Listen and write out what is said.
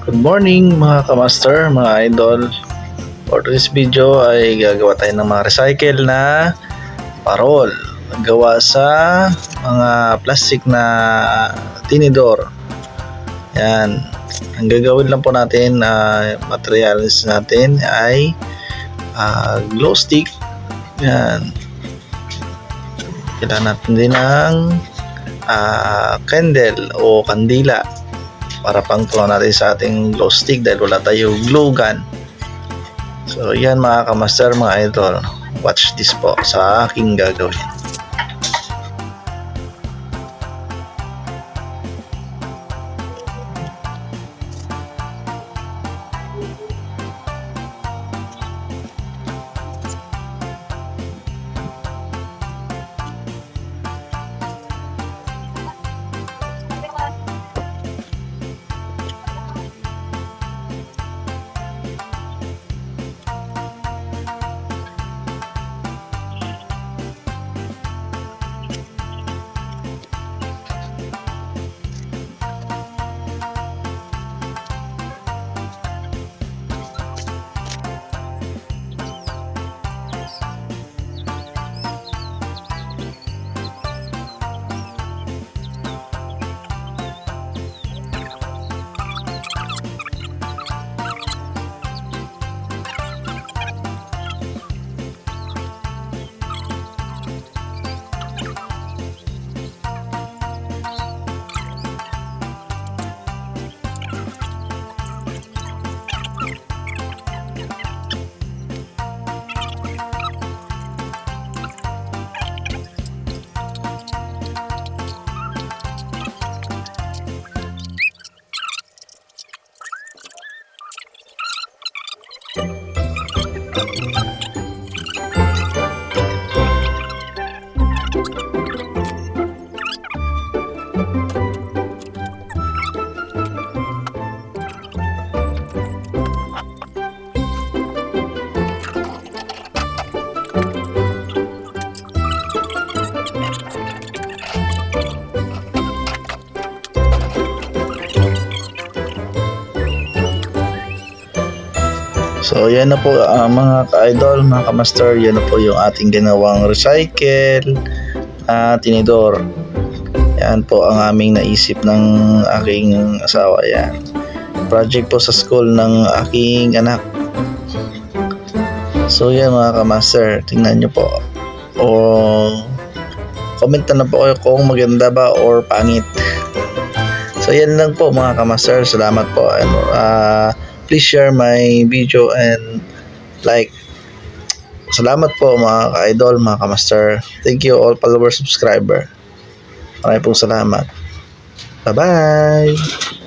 Good morning mga kamaster, mga idol. For this video ay gagawa tayo ng mga recycle na parol gawa sa mga plastic na tinidor. Yan. Ang gagawin lang po natin, materials natin ay glow stick. Yan. Kailangan natin din ng candle o kandila para pang tuwa natin sa ating glow stick dahil wala tayong glue gun. So yan mga kamaster, mga idol, watch this po sa aking gagawin. So yan na po mga ka-idol, mga ka-master, yan na po yung ating ginawang recycle tinidor. Yan po ang aming naisip ng aking asawa. Yan, project po sa school ng aking anak. So yan mga ka-master, tingnan nyo po. O comment na po kayo kung maganda ba or pangit. So yan lang po mga ka-master, salamat po. Please share my video and like. Salamat po mga ka-idol, mga ka-master. Thank you all followers, subscriber. Maraming pong salamat. Bye-bye!